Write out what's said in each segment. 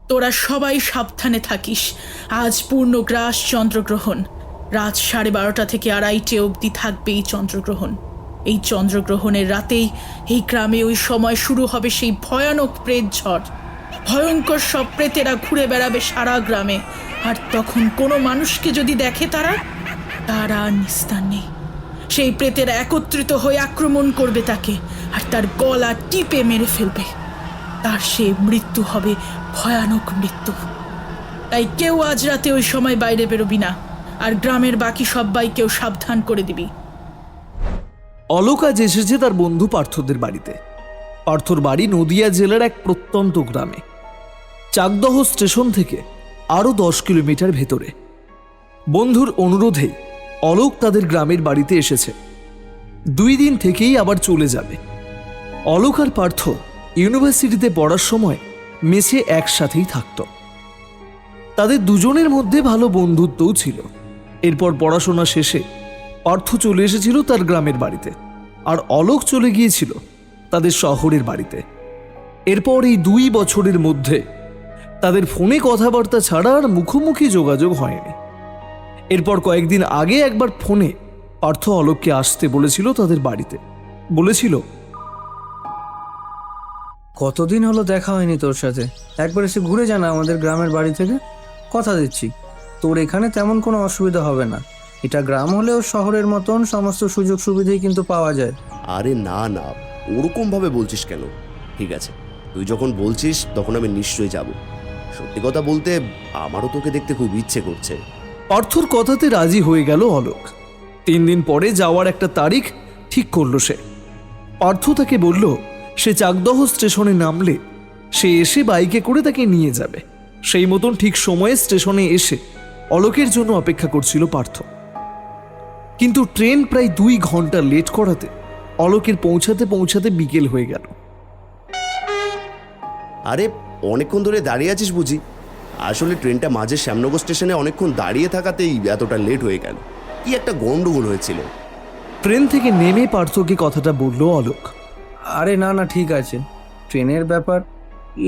তোরা সবাই সাবধানে থাকিস। আজ পূর্ণগ্রাস চন্দ্রগ্রহণ। রাত 12:30 থেকে 2:30 অবধি থাকবে এই চন্দ্রগ্রহণ। এই চন্দ্রগ্রহণের রাতেই এই গ্রামে ওই সময় শুরু হবে সেই ভয়ানক প্রেত ঝড়। ভয়ঙ্কর সব প্রেতেরা ঘুরে বেড়াবে সারা গ্রামে। আর তখন কোনো মানুষকে যদি দেখে তারা আর নিস্তার নেই। সেই প্রেতেরা একত্রিত হয়ে আক্রমণ করবে তাকে, আর তার গলা টিপে মেরে ফেলবে। তার সে মৃত্যু হবে ভয়ানক মৃত্যু। তাই কেউ আজ রাতে ওই সময় বাইরে বেরোবি না, আর গ্রামের বাকি সবাইকেও সাবধান করে দিবি। অলোক আজ এসেছে তার বন্ধু পার্থদের বাড়িতে। পার্থর বাড়ি নদিয়া জেলার এক প্রত্যন্ত গ্রামে, চাকদহ স্টেশন থেকে আরো 10 কিলোমিটার ভেতরে। বন্ধুর অনুরোধে অলোক তাদের গ্রামের বাড়িতে এসেছে। 2 দিন থেকেই আবার চলে যাবে। অলোক আর পার্থ ইউনিভার্সিটিতে পড়ার সময় মেসে একসাথেই থাকত। তাদের দুজনের মধ্যে ভালো বন্ধুত্বও ছিল। এরপর পড়াশোনা শেষে পার্থ চলে এসেছিল তার গ্রামের বাড়িতে, আর অলোক চলে গিয়েছিল তাদের শহরের বাড়িতে। এরপর এই 2 বছরের মধ্যে তাদের ফোনে কথাবার্তা ছাড়া আর মুখোমুখি যোগাযোগ হয়নি। এরপর কয়েকদিন আগে একবার ফোনে পার্থ অলোককে আসতে বলেছিল তাদের বাড়িতে। বলেছিল, কতদিন হলো দেখা হয়নি তোর সাথে, একবার এসে ঘুরে জানা আমাদের গ্রামের বাড়ি থেকে। কথা দিচ্ছি তোর এখানে তেমন কোনো অসুবিধা হবে না। এটা গ্রাম হলেও শহরের মতন সমস্ত সুযোগ সুবিধাই কিন্তু পাওয়া যায়। আরে না না, ওরকম ভাবে বলছিস কেন? ঠিক আছে, তুই যখন বলছিস তখন আমি নিশ্চয়ই যাব। সত্যি কথা বলতে আমারও তোকে দেখতে খুব ইচ্ছে করছে। পার্থর কথাতে রাজি হয়ে গেল অলোক। 3 দিন পরে যাওয়ার একটা তারিখ ঠিক করল সে। পার্থ তাকে বলল সে চাকদহ স্টেশনে নামলে সে এসে বাইকে করে তাকে নিয়ে যাবে। সেই মতন ঠিক সময়ে স্টেশনে এসে অলোকের জন্য অপেক্ষা করছিল পার্থ। কিন্তু ট্রেন প্রায় 2 ঘন্টা লেট করাতে অলোকের পৌঁছাতে পৌঁছাতে বিকেল হয়ে গেল। আরে অনেকক্ষণ ধরে দাঁড়িয়ে আছিস বুঝি? আসলে ট্রেনটা মাঝে শ্যামনগর স্টেশনে অনেকক্ষণ দাঁড়িয়ে থাকাতেই এতটা লেট হয়ে গেল। কি একটা গন্ডগোল হয়েছিল। ট্রেন থেকে নেমে পার্থকে কথাটা বলল অলোক। আরে না না, ঠিক আছে, ট্রেনের ব্যাপার,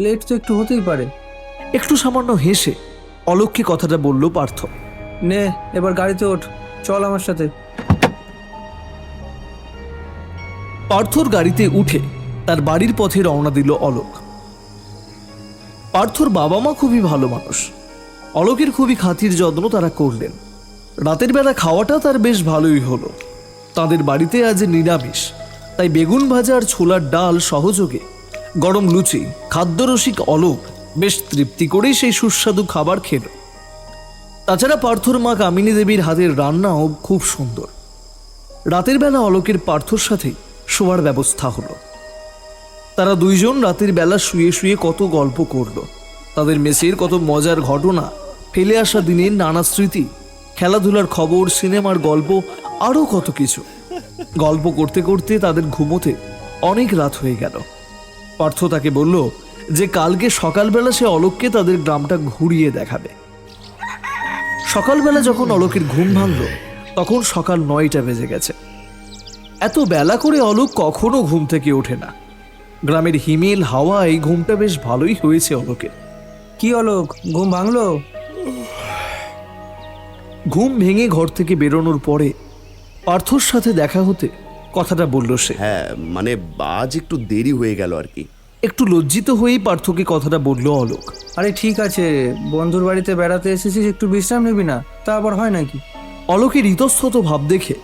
লেট তো একটু হতেই পারে। একটু সামান্য হেসে অলোককে কথাটা বলল পার্থ। নে এবার গাড়িতে ওঠ, চল আমার সাথে। পার্থর গাড়িতে উঠে তার বাড়ির পথে রওনা দিল অলোক। পার্থর বাবা মা খুবই ভালো মানুষ। অলোকের খুবই খাতির যত্ন তারা করলেন। রাতের বেলা খাওয়াটা তার বেশ ভালোই হলো। তাদের বাড়িতে আজ নিরামিষ, তাই বেগুন ভাজা আর ছোলার ডাল সহযোগে গরম লুচি খাদ্যরসিক অলোক বেশ তৃপ্তি করেই সেই সুস্বাদু খাবার খেল। তাছাড়া পার্থর মা কামিনী দেবীর হাতের রান্নাও খুব সুন্দর। রাতের বেলা অলোকের পার্থর সাথে শোয়ার ব্যবস্থা হলো। তারা দুইজন রাতের বেলা শুয়ে শুয়ে কত গল্প করল। তাদের মেসের কত মজার ঘটনা, ফেলে আসা দিনের নানা স্মৃতি, খেলাধুলার খবর, সিনেমার গল্প, আরও কত কিছু। গল্প করতে করতে তাদের ঘুমোতে অনেক রাত হয়ে গেল। পার্থ তাকে বলল যে কালকে সকালবেলা সে অলোককে তাদের গ্রামটা ঘুরিয়ে দেখাবে। সকালবেলা যখন অলোকের ঘুম ভাঙল তখন সকাল 9টা বেজে গেছে। এত বেলা করে অলোক কখনো ঘুম থেকে ওঠে না। গ্রামের হিমেল হাওয়ায় ঘুমটা বেশ ভালোই হয়েছে অলোকের। কি অলোক, ঘুম ভাঙলো? ঘুম ভেঙে ঘর থেকে বেরোনোর পরে পার্থর সাথে দেখা হতে কথাটা বলল সে। হ্যাঁ মানে আজ একটু দেরি হয়ে গেল আর কি। একটু লজ্জিত হয়েই পার্থকে কথাটা বলল অলোক। আরে ঠিক আছে, বন্ধুর বাড়িতে বেড়াতে এসেছিস, একটু বিশ্রাম নিবি না? তা আবার হয় নাকি? অলোকের ইতস্তত ভাব দেখে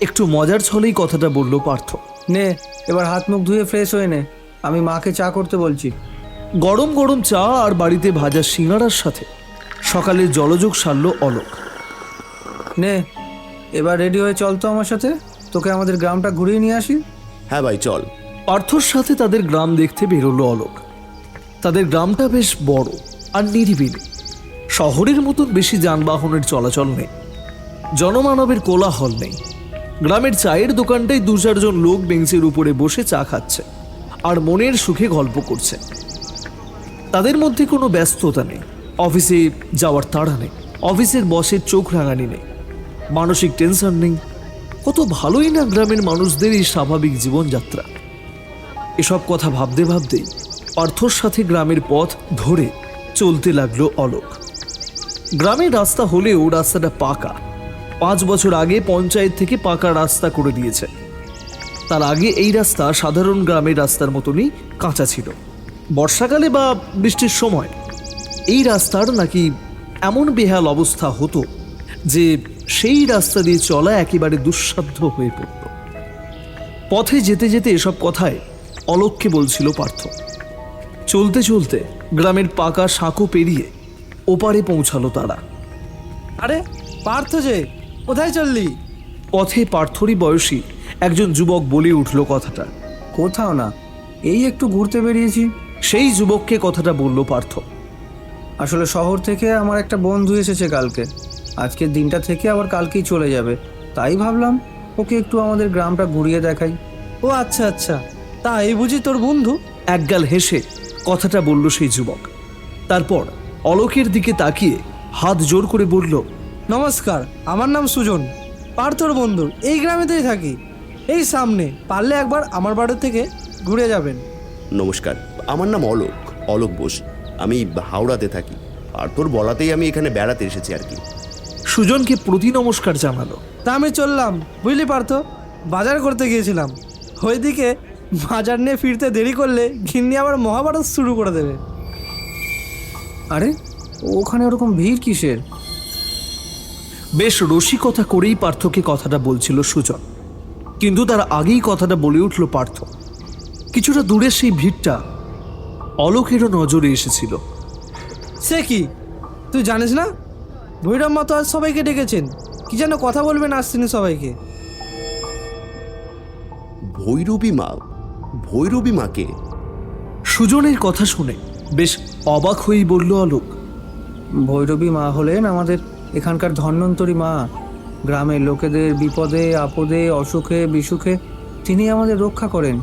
একটু মজার ছলেই কথাটা বলল পার্থ। নে এবার হাত মুখ ধুয়ে ফ্রেশ হয়ে নে, আমি মাকে চা করতে বলছি। গরম গরম চা আর বাড়িতে ভাজা সিঙ্গারার সাথে সকালের জলযোগ সারল অলোক। নে এবার রেডি হয়ে চল তো আমার সাথে, তোকে আমাদের গ্রামটা ঘুরিয়ে নিয়ে আসি। হ্যাঁ ভাই চল। পার্থর সাথে তাদের গ্রাম দেখতে বেরোলো অলোক। তাদের গ্রামটা বেশ বড় আর নিরিবিলি। শহরের মতন বেশি যানবাহনের চলাচল নেই, জনমানবের কোলাহল নেই। গ্রামের চায়ের দোকানটায় 2-4 জন লোক বেঞ্চের উপরে বসে চা খাচ্ছে আর মনের সুখে গল্প করছে। তাদের মধ্যে কোনো ব্যস্ততা নেই, অফিসে যাওয়ার তাড়া নেই, অফিসের বসের চোখ রাঙানি নেই, মানসিক টেনশন নেই। কত ভালোই না গ্রামের মানুষদের এই স্বাভাবিক জীবনযাত্রা। এসব কথা ভাবতে ভাবতেই পার্থর সাথে গ্রামের পথ ধরে চলতে লাগলো অলোক। গ্রামের রাস্তা হলেও রাস্তাটা পাকা। 5 বছর আগে পঞ্চায়েত থেকে পাকা রাস্তা করে দিয়েছে। তার আগে এই রাস্তা সাধারণ গ্রামের রাস্তার মতনই কাঁচা ছিল। বর্ষাকালে বা বৃষ্টির সময় এই রাস্তার নাকি এমন বেহাল অবস্থা হতো যে সেই রাস্তা দিয়ে চলা একেবারে দুঃসাধ্য হয়ে পড়ত। পথে যেতে যেতে এসব কথায় অলোককে বলছিল পার্থ। চলতে চলতে গ্রামের পাকা সাঁকো পেরিয়ে ওপারে পৌঁছালো তারা। আরে পার্থ যে, কোথায় চললি? পথে পার্থরই বয়সী একজন যুবক বলে উঠল কথাটা। কোথাও না, এই একটু ঘুরতে বেরিয়েছি। সেই যুবককে কথাটা বলল পার্থ। আসলে শহর থেকে আমার একটা বন্ধু এসেছে কালকে। আজকের দিনটা থেকে আবার কালকেই চলে যাবে, তাই ভাবলাম ওকে একটু আমাদের গ্রামটা ঘুরিয়ে দেখাই। ও আচ্ছা আচ্ছা, তা এই বুঝি তোর বন্ধু? একগাল হেসে কথাটা বলল সেই যুবক। তারপর অলোকের দিকে তাকিয়ে হাত জোর করে বলল, নমস্কার, আমার নাম সুজন, পার্থর বন্ধু। এই গ্রামেতেই থাকি, এই সামনে। পারলে একবার আমার বাড়ি থেকে ঘুরে যাবেন। নমস্কার, আমার নাম অলোক, অলোক বোস। আমি হাওড়াতে থাকি। আর তোর বলাতেই আমি এখানে বেড়াতে এসেছি আর কি। সুজনকে প্রতি নমস্কার জানালো। তা আমি চললাম, বুঝলি পার্থ, বাজার করতে গিয়েছিলাম। ওইদিকে বাজার নিয়ে ফিরতে দেরি করলে ঘিন্নি আবার মহাভারত শুরু করে দেবে। আরে ওখানে ওরকম ভিড় কিসের? বেশ রসিকতা করেই পার্থকে কথাটা বলছিল সুজন, কিন্তু তার আগেই কথাটা বলে উঠল পার্থ। কিছুটা দূরে সেই ভিড়টা অলোকেরও নজরে এসেছিল। সে কি, তুই জানিস না? ভৈরব মা তো আজ সবাইকে ডেকেছেন, কি যেন কথা বলবেন আসছেন সবাইকে। ভৈরবী মা? ভৈরবী মাকে? সুজনের কথা শুনে বেশ অবাক হয়েই বলল অলোক। ভৈরবী মা হলেন আমাদের এখানকার ধন্বন্তরী মা। গ্রামের লোকেদের বিপদে আপদে অসুখে বিসুখে তিনি আমাদের রক্ষা করেন।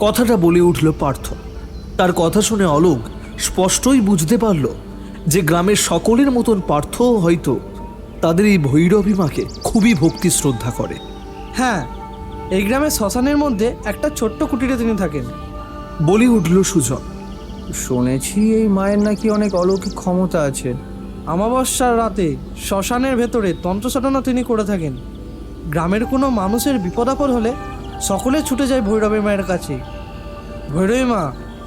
কথাটা বলে উঠল পার্থ। তার কথা শুনে অলোক স্পষ্টই বুঝতে পারল যে গ্রামের সকলের মতন পার্থও হয়তো তাদের এই ভৈরবী মাকে খুবই ভক্তি শ্রদ্ধা করে। হ্যাঁ, এই গ্রামের শ্মশানের মধ্যে একটা ছোট্ট কুটিরে তিনি থাকেন। বলে উঠল সুজন। শুনেছি এই মায়ের নাকি অনেক অলৌকিক ক্ষমতা আছে। অমাবস্যার রাতে শ্মশানের ভেতরে তন্ত্রসাধনা তিনি করে থাকেন। গ্রামের কোনো মানুষের বিপদ আপদ হলে সকলে ছুটে যায় ভৈরবী মায়ের কাছে। ভৈরবী মা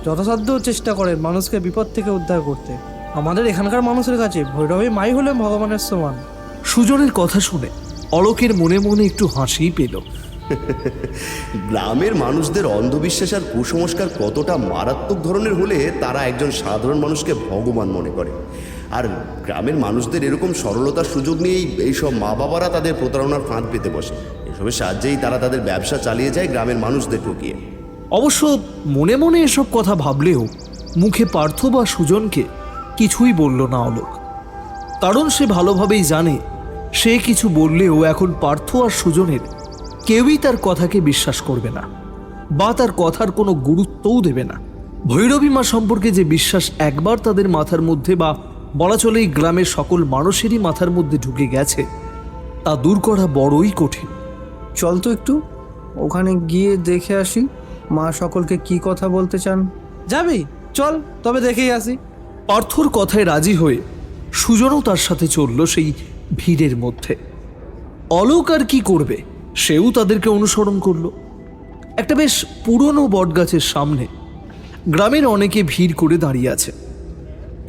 যথাসাধ্য চেষ্টা করেন মানুষকে বিপদ থেকে উদ্ধার করতে। আমাদের এখানকার মানুষের কাছে ভৈরবী মাই হলেন ভগবানের সমান। সুজনের কথা শুনে অলোকের মনে মনে একটু হাসিই পেল। গ্রামের মানুষদের অন্ধবিশ্বাস আর কুসংস্কার কতটা মারাত্মক ধরনের হলে তারা একজন সাধারণ মানুষকে ভগবান মনে করে। আর গ্রামের মানুষদের এরকম সরলতার সুযোগ নিয়েই এইসব মা বাবারা তাদের প্রতারণার ফাঁদ পেতে বসে। এসবের সাহায্যেই তারা তাদের ব্যবসা চালিয়ে যায় গ্রামের মানুষদের ঠকিয়ে। অবশ্য মনে মনে এসব কথা ভাবলেও মুখে পার্থ বা সুজনকে কিছুই বলল না অলোক। কারণ সে ভালোভাবেই জানে সে কিছু বললেও এখন পার্থ আর সুজনের কেউই তার কথাকে বিশ্বাস করবে না বা তার কথার কোনো গুরুত্বও দেবে না। ভৈরবী মা সম্পর্কে যে বিশ্বাস একবার তাদের মাথার মধ্যে বা বলা চলে এই গ্রামের সকল মানুষেরই মাথার মধ্যে ঢুকে গেছে, তা দূর করা বড়ই কঠিন। চল তো একটু ওখানে গিয়ে দেখে আসি মা সকলকে কি কথা বলতে চান। যাবি? চল তবে দেখেই আসি। পার্থর কথায় রাজি হয়ে সুজনও তার সাথে চলল সেই ভিড়ের মধ্যে। অলোক আর কি করবে, সেও তাদেরকে অনুসরণ করলো। একটা বেশ পুরনো বটগাছের সামনে গ্রামের অনেকে ভিড় করে দাঁড়িয়ে আছে।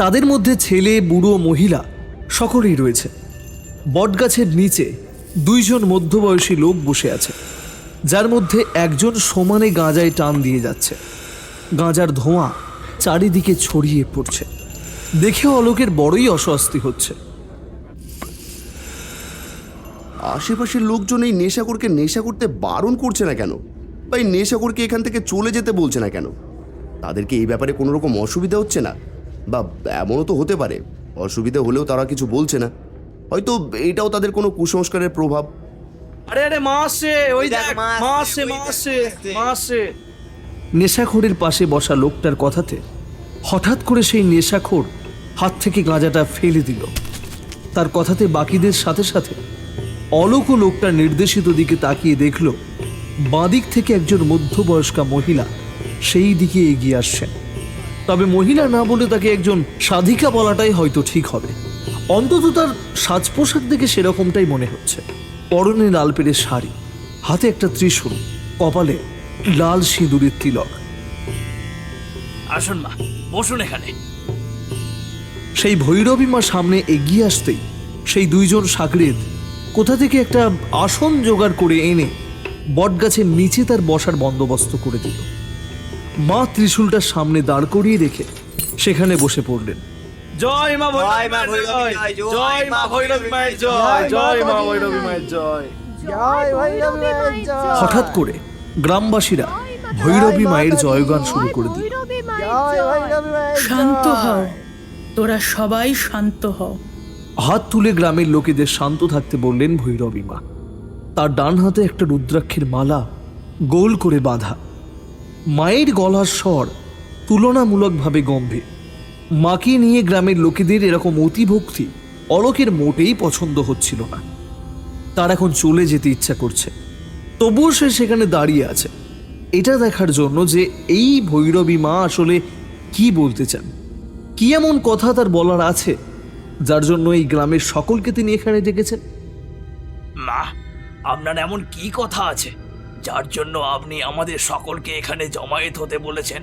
তাদের মধ্যে ছেলে বুড়ো মহিলা সকলেই রয়েছে। বটগাছের নিচে 2 জন মধ্যবয়সী লোক বসে আছে, যার মধ্যে একজন সমানে গাঁজায় টান দিয়ে যাচ্ছে। গাঁজার ধোঁয়া চারিদিকে ছড়িয়ে পড়ছে। দেখে অলোকের বড়ই অস্বস্তি হচ্ছে। আশেপাশের লোকজন এই নেশাখোরকে নেশা করতে বারণ করছে না কেন? বা এই নেশাখোরকে এখান থেকে চলে যেতে বলছে না কেন? তাদেরকে এই ব্যাপারে কোনো রকম অসুবিধা হচ্ছে না? বা এমনও তো হতে পারে অসুবিধা হলেও তারা কিছু বলছে না, হয়তো এটাও তাদের কোনো কুসংস্কারের প্রভাব। আরে আরে মা আসছে, ওই দেখ মা আসছে, মা আসছে, মা আসছে। নেশাখোরের পাশে বসা লোকটার কথাতে হঠাৎ করে সেই নেশাখোর হাত থেকে গাঁজাটা ফেলে দিল। তার কথাতে বাকিদের সাথে সাথে অলোক লোকটার নির্দেশিত দিকে তাকিয়ে দেখল বাঁদিক থেকে একজন মধ্যবয়স্কা মহিলা সেই দিকে এগিয়ে আসছেন। তবে মহিলা না বলে তাকে একজন সাধিকা বলাটাই হয়তো ঠিক হবে। অন্তত তার সাজ পোশাক দেখে সেরকমটাই মনে হচ্ছে। পরনে লাল পেড়ে শাড়ি, হাতে একটা ত্রিশূল, কপালে লাল সিঁদুরের তিলক। আসুন মা, বসুন এখানে। সেই ভৈরবী মা সামনে এগিয়ে আসতেই সেই দুইজন সাগরেদ কোথা থেকে একটা আসন জোগাড় করে এনে বটগাছের নিচে তার বসার বন্দোবস্ত করে দিল। মা ত্রিশূলটার সামনে দাঁড় করিয়ে রেখে সেখানে বসে পড়লেন। জয় মা ভৈরবী মায়ের জয়, জয় মা ভৈরবী মায়ের জয়, জয় মা ভৈরবী মায়ের জয়। হঠাৎ করে গ্রামবাসীরা ভৈরবী মায়ের জয়গান শুরু করে দিল। শান্ত হও, তোরা সবাই শান্ত হও। হাত তুলে গ্রামের লোকেদের শান্ত থাকতে বললেন ভৈরবী মা। তার ডান হাতে একটা রুদ্রাক্ষের মালা গোল করে বাঁধা। মায়ের গলার স্বর তুলনামূলকভাবে গম্ভীর। মাকে নিয়ে গ্রামের লোকেদের এরকম অতিভক্তি অলোকের মোটেই পছন্দ হচ্ছিল না। তার এখন চলে যেতে ইচ্ছা করছে, তবুও সে সেখানে দাঁড়িয়ে আছে এটা দেখার জন্য যে এই ভৈরবী মা আসলে কি বলতে চান, কি এমন কথা তার বলার আছে যার জন্য এই গ্রামের সকলকে তিনি এখানে ডেকেছেন। মা, আপনার এমন কি কথা আছে যার জন্য আপনি আমাদের সকলকে এখানে জমায়েত হতে বলেছেন?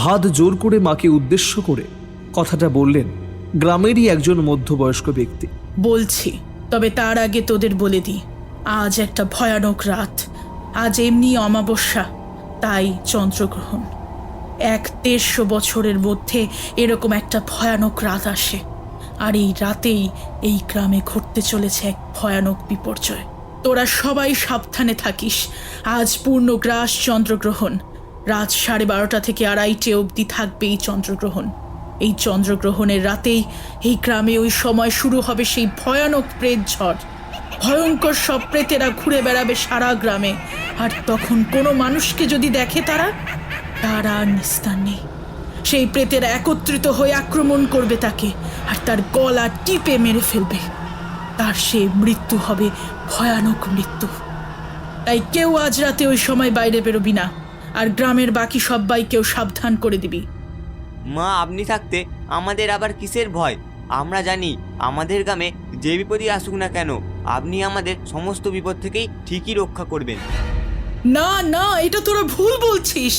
হাত জোর করে মাকে উদ্দেশ্য করে কথাটা বললেন গ্রামেরই একজন মধ্যবয়স্ক ব্যক্তি। বলছি, তবে তার আগে তোদের বলে দিই, আজ একটা ভয়ানক রাত। আজ এমনি অমাবস্যা, তাই চন্দ্রগ্রহণ। 100 বছরের মধ্যে এরকম একটা ভয়ানক রাত আসে, আর এই রাতেই এই গ্রামে ঘটতে চলেছে এক ভয়ানক বিপর্যয়। তোরা সবাই সাবধানে থাকিস। আজ পূর্ণগ্রাস চন্দ্রগ্রহণ। রাত 12:30 থেকে 2:30 অবধি থাকবে এই চন্দ্রগ্রহণ। এই চন্দ্রগ্রহণের রাতেই এই গ্রামে ওই সময় শুরু হবে সেই ভয়ানক প্রেত ঝড়। ভয়ঙ্কর সব প্রেতেরা ঘুরে বেড়াবে সারা গ্রামে, আর তখন কোনো মানুষকে যদি দেখে তারা আর নিস্তার নেই। সেই প্রেতেরা একত্রিত হয়ে আক্রমণ করবে তাকে, আর তার গলা টিপে মেরে ফেলবে। তার সে মৃত্যু হবে ভয়ানক মৃত্যু। তাই কেউ আজ রাতে ওই সময় বাইরে বেরোবি না, আর গ্রামের বাকি সবাইকেও সাবধান করে দিবি। মা, আপনি থাকতে আমাদের আবার কিসের ভয়? আমরা জানি আমাদের গ্রামে যে বিপদই আসুক না কেন, আপনি আমাদের সমস্ত বিপদ থেকেই ঠিকই রক্ষা করবেন। না না, এটা তোরা ভুল বলছিস।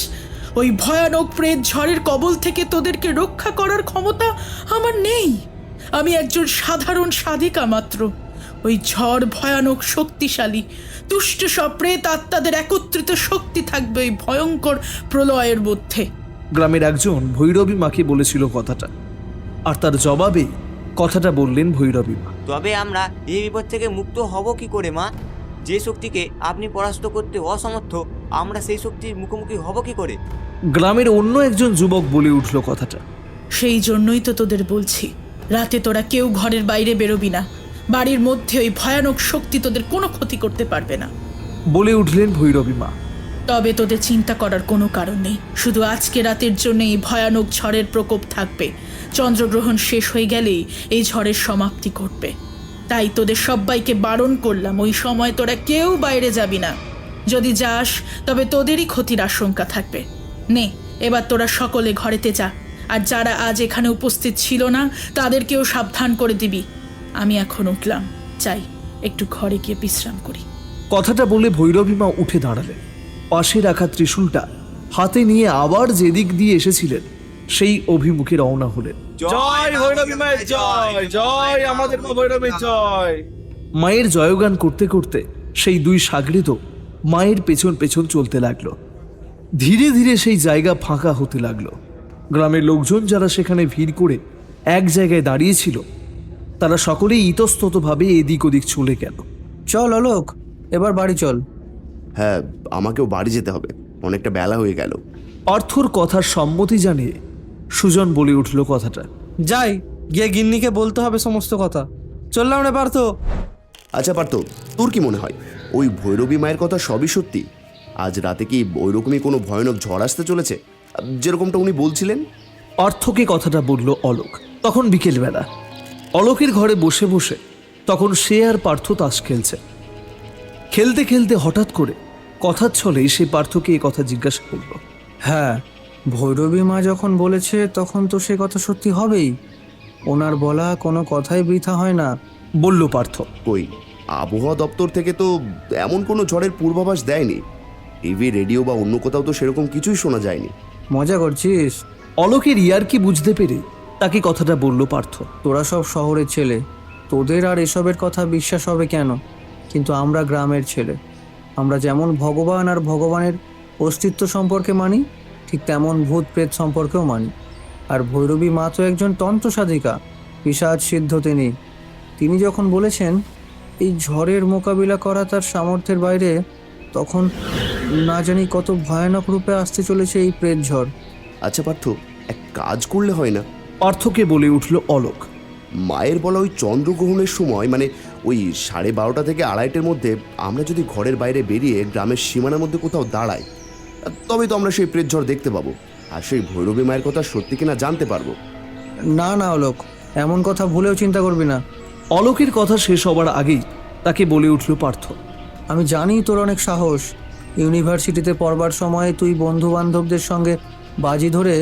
ওই ভয়ানক প্রেত ঝড়ের কবল থেকে তোদেরকে রক্ষা করার ক্ষমতা আমার নেই। আমি একজন সাধারণ সাধিকা মাত্র। ওই ঝড় ভয়ানক শক্তিশালী। দুষ্ট সব প্রেত আত্মাদের একত্রিত শক্তি থাকবে ওই ভয়ঙ্কর প্রলয়ের মধ্যে। গ্রামের একজন ভৈরবী মাকে বলেছিল কথাটা, আর তার জবাবে কথাটা বললেন ভৈরবী মা। তবে আমরা এই বিপদ থেকে মুক্ত হব কি করে মা? যে শক্তিকে আপনি পরাস্ত করতে অসমর্থ, আমরা সেই শক্তির মুখোমুখি হব কি করে? গ্রামের অন্য একজন যুবক বলে উঠল কথাটা। সেই জন্যই তো তোদের বলছি, রাতে তোরা কেউ ঘরের বাইরে বেরোবি না। বাড়ির মধ্যে ওই ভয়ানক শক্তি তোদের কোনো ক্ষতি করতে পারবে না, বলে উঠলেন ভৈরবী মা। তবে তোদের চিন্তা করার কোনো কারণ নেই। শুধু আজকে রাতের জন্য এই ভয়ানক ঝড়ের প্রকোপ থাকবে। চন্দ্রগ্রহণ শেষ হয়ে গেলেই এই ঝড়ের সমাপ্তি ঘটবে। তাই তোদের সবাইকে বারণ করলাম, ওই সময় তোরা কেউ বাইরে যাবি না। যদি যাস তবে তোদেরই ক্ষতির আশঙ্কা থাকবে। নে, এবার তোরা সকলে ঘরেতে যা, আর যারা আজ এখানে উপস্থিত ছিল না তাদেরকেও সাবধান করে দিবি। আমি এখন উঠলাম, চাই একটু ঘরে গিয়ে বিশ্রাম করি। কথাটা বলে ভৈরবী মা উঠে দাঁড়ালেন। পাশে রাখা ত্রিশূলটা হাতে নিয়ে আবার যেদিক দিয়ে এসেছিলেন সেই অভিমুখে রওনা হলেন। জয় ভৈরবী মায়ের জয়, জয় আমাদের মা ভৈরবীর জয়। মায়ের জয়গান করতে করতে সেই দুই সাগরিত মায়ের পেছন পেছন চলতে লাগলো। ধীরে ধীরে সেই জায়গা ফাঁকা হতে লাগলো। গ্রামের লোকজন যারা সেখানে ভিড় করে এক জায়গায় দাঁড়িয়েছিল তারা সকলেই ইতস্ততভাবে এদিক ওদিক চলে গেল। চল অলোক, এবার বাড়ি চল। হ্যাঁ, আমাকেও বাড়ি যেতে হবে, অনেকটা বেলা হয়ে গেল। পার্থর কথার সম্মতি জানিয়ে সুজন বলে উঠল কথাটা। যাই, গিয়ে গিন্নিকে বলতে হবে সমস্ত কথা। চললাম রে পার্থ। আচ্ছা পার্থ, তোর কি মনে হয় ওই ভৈরবী মায়ের কথা সবই সত্যি? আজ রাতে কি ওইরকমই কোনো ভয়ানক ঝড় আসতে চলেছে, যেরকমটা উনি বলছিলেন? পার্থকে কথাটা বলল অলোক। তখন বিকেলবেলা অলোকের ঘরে বসে বসে তখন সে আর পার্থ তাস খেলছে। খেলতে খেলতে হঠাৎ করে কথার ছলেই সে পার্থকে এ কথা জিজ্ঞাসা করল। হ্যাঁ, ভৈরবী মা যখন বলেছে তখন তো সে কথা সত্যি হবেই। ওনার বলা কোনো কথাই বৃথা হয় না। বলল পার্থ। কই, আবহাওয়া দপ্তর থেকে তো এমন কোনো ঝড়ের পূর্বাভাস দেয়নি। টিভি, রেডিও বা অন্য কোথাও তো সেরকম কিছুই শোনা যায়নি। মজা করছিস? অলোকের ইয়ার্কি বুঝতে পেরে তাকে কথাটা বলল পার্থ। তোরা সব শহরের ছেলে, তোদের আর এসবের কথা বিশ্বাস হবে কেন? কিন্তু আমরা গ্রামের ছেলে। আমরা যেমন ভগবান আর ভগবানের অস্তিত্ব সম্পর্কে মানি, ঠিক তেমন ভূত প্রেত সম্পর্কেও মানি। আর ভৈরবী মা তো একজন তন্ত্র সাধিকা, পিশাচ সিদ্ধ তিনি যখন বলেছেন এই ঝড়ের মোকাবিলা করা তার সামর্থ্যের বাইরে, তখন না জানি কত ভয়ানক রূপে আসতে চলেছে এই প্রেত ঝড়। আচ্ছা পার্থ, এক কাজ করলে হয় না? পার্থকে বলে উঠল অলোক। মায়ের বলা ওই চন্দ্রগ্রহণের সময়, মানে ওই 12:30 থেকে 2:30-এর মধ্যে আমরা যদি ঘরের বাইরে বেরিয়ে গ্রামের সীমানার মধ্যে কোথাও দাঁড়াই, তবে তো আমরা সেই প্রেত ঝড় দেখতে পাবো, আর সেই ভৈরবী মায়ের কথা সত্যি কিনা জানতে পারবো। না না অলোক, এমন কথা ভুলেও চিন্তা করবি না। অলোকের কথা শেষ হবার আগেই তাকে বলে উঠল পার্থ। আমি জানি তোর অনেক সাহস। ইউনিভার্সিটিতে পড়বার সময় তুই বন্ধু বান্ধবদের সঙ্গে বাজি ধরে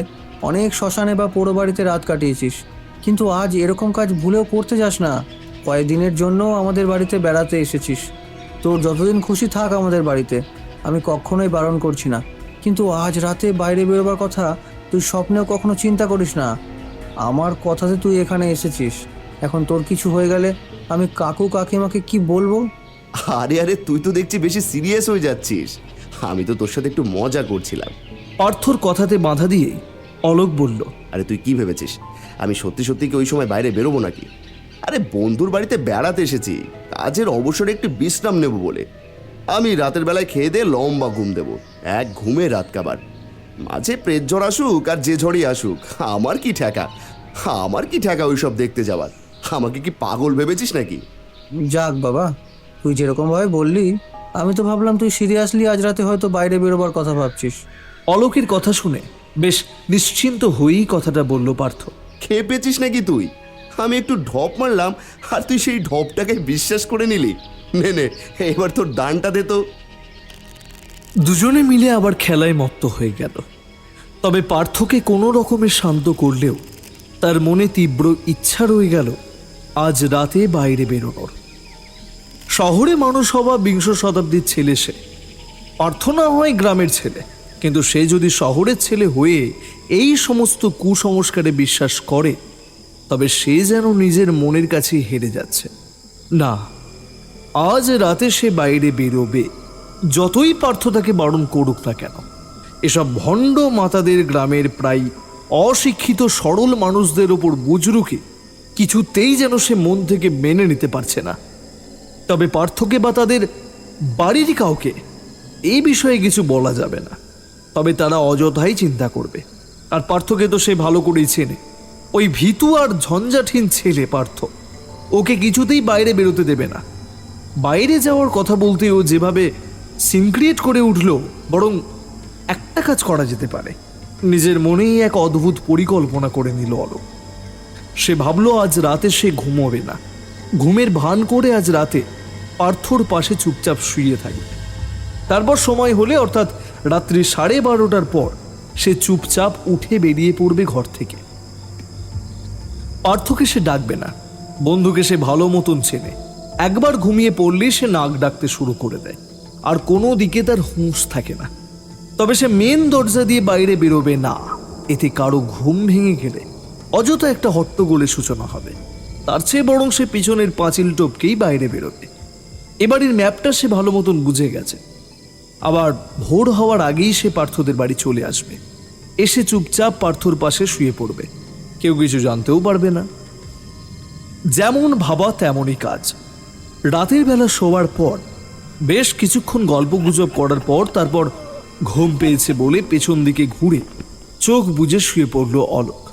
অনেক শ্মশানে বা পোড়ো বাড়িতে রাত কাটিয়েছিস, কিন্তু আজ এরকম কাজ ভুলেও করতে যাস না। কয়েকদিনের জন্য আমাদের বাড়িতে বেড়াতে এসেছিস, তোর যতদিন খুশি থাক আমাদের বাড়িতে, আমি কখনোই বারণ করছি না। কিন্তু আজ রাতে বাইরে বেরোবার কথা তুই স্বপ্নেও কখনো চিন্তা করিস না। আমার কথাতে তুই এখানে এসেছিস, এখন তোর কিছু হয়ে গেলে আমি কাকু কাকিমাকে কি বলবো? আরে আরে, তুই তো দেখছি বেশি সিরিয়াস হয়ে যাচ্ছিস। আমি তো তোর সাথে একটু মজা করছিলাম। পার্থর কথাতে বাধা দিয়ে অলোক বলল, আরে তুই কি ভেবেছিস আমি সত্যি সত্যি কি ওই সময় বাইরে বেরোবো নাকি? আরে বন্ধুর বাড়িতে বেড়াতে এসেছি, কাজের অবসরে একটু বিশ্রাম নেব বলে। আমি রাতের বেলায় খেয়ে দিয়ে লম্বা ঘুম দেবো, এক ঘুমে রাত কাবার। মাঝে প্রেত ঝড় আসুক আর যে ঝড়ই আসুক, আমার কি ঠেকা ওইসব দেখতে যাওয়ার? আমাকে কি পাগল ভেবেছিস নাকি? যাক বাবা, তুই যেরকমভাবে বললি, আমি তো ভাবলাম তুই সিরিয়াসলি আজ রাতে হয়তো বাইরে বেরোবার কথা ভাবছিস। অলোকের কথা শুনে বেশ নিশ্চিন্ত হয়েই কথাটা বলল পার্থ। খেপেছিস নাকি তুই? আমি একটু ঢপ মারলাম আর তুই সেই ঢপটাকে বিশ্বাস করে নিলি? নে নে, এবার তোর দানটা দে তো। দুজনে মিলে আবার খেলায় মত্ত হয়ে গেল। তবে পার্থকে কোনো রকমের শান্ত করলেও তার মনে তীব্র ইচ্ছা রয়ে গেল আজ রাতে বাইরে বেরোনোর। শহরে মানুষ হওয়া 20 শতাব্দীর ছেলে সে। পার্থ না হয় গ্রামের ছেলে, কিন্তু সে যদি শহরের ছেলে হয়ে এই সমস্ত কুসংস্কারে বিশ্বাস করে, তবে সে যেন নিজের মনের কাছে হেরে যাচ্ছে। না, আজ রাতে সে বাইরে বেরোবে, যতই পার্থ তাকে বারণ করুক না কেন। এসব ভণ্ড মাতাদের গ্রামের প্রায় অশিক্ষিত সরল মানুষদের ওপর বুজরুকে কিছুতেই যেন সে মন থেকে মেনে নিতে পারছে না। তবে পার্থকে বা তাদের বাড়ির কাউকে এই বিষয়ে কিছু বলা যাবে না, তবে তারা অযথাই চিন্তা করবে। আর পার্থকে তো সে ভালো করেই চেনে। ওই ভীতু আর ঝঞ্ঝাঠীন ছেলে পার্থ, ওকে কিছুতেই বাইরে বেরোতে দেবে না। বাইরে যাওয়ার কথা বলতে ও যেভাবে সিন ক্রিয়েট করে উঠল, বরং একটা কাজ করা যেতে পারে। নিজের মনেই এক অদ্ভুত পরিকল্পনা করে নিল অলোক। সে ভাবল আজ রাতে সে ঘুমোবে না, ঘুমের ভান করে আজ রাতে পার্থর পাশে চুপচাপ শুয়ে থাকবে। তারপর সময় হলে, অর্থাৎ রাত্রি 12:30টার পর, সে চুপচাপ উঠে বেরিয়ে পড়বে ঘর থেকে। পার্থকে সে ডাকবে না, বন্ধুকে সে ভালো মতন চেনে। একবার ঘুমিয়ে পড়লে সে নাক ডাকতে শুরু করে দেয়, আর কোনো দিকে তার হুঁশ থাকে না। তবে সে মেন দরজা দিয়ে বাইরে বেরোবে না, এতে কারো ঘুম ভেঙে গেলে অযথা একটা হট্টগোলের সূচনা হবে। তার চেয়ে বরং সে পিছনের পাঁচিল টপকেই বাইরে বেরোবে। এবারের ম্যাপটা সে ভালো মতন বুঝে গেছে। আবার ভোর হওয়ার আগেই সে পার্থদের বাড়ি চলে আসবে, এসে চুপচাপ পার্থর পাশে শুয়ে পড়বে। কেউ কিছু জানতেও পারবে না। যেমন ভাবা তেমনই কাজ। রাতের বেলা শোয়ার পর বেশ কিছুক্ষণ গল্প গুজব করার পর তারপর ঘুম পেয়েছে বলে পেছন দিকে ঘুরে চোখ বুজে শুয়ে পড়ল অলোক।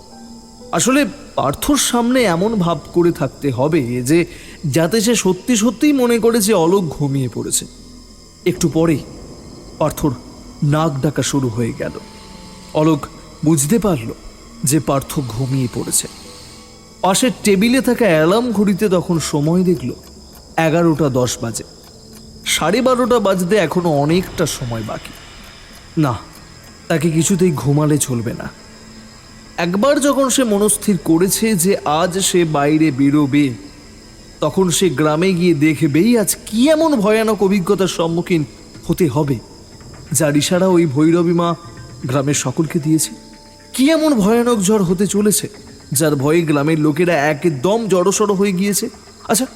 আসলে পার্থর সামনে এমন ভাব করে থাকতে হবে যে যাতে সে সত্যি সত্যিই মনে করে যে অলোক ঘুমিয়ে পড়েছে। একটু পরেই পার্থর নাক ডাকা শুরু হয়ে গেল। অলোক বুঝতে পারল যে পার্থ ঘুমিয়ে পড়েছে। পাশের টেবিলে থাকা অ্যালার্ম ঘড়িতে তখন সময় দেখল 11:10 বাজে। 12:30 বাজতে এখনো অনেকটা সময় বাকি। না, তাকে কিছুতেই ঘুমালে চলবে না। একবার যখন সে মনস্থির করেছে যে আজ সে বাইরে বেরোবে, তখন সে গ্রামে গিয়ে দেখবেই আজ কি এমন ভয়ানক অভিজ্ঞতার সম্মুখীন হতে হবে যার ইশারা ওই ভৈরবী মা গ্রামের সকলকে দিয়েছে। কি এমন ভয়ানক ঝড় হতে চলেছে যার ভয়ে গ্রামের লোকেরা একদম জড়সড় হয়ে গিয়েছে। আচ্ছা,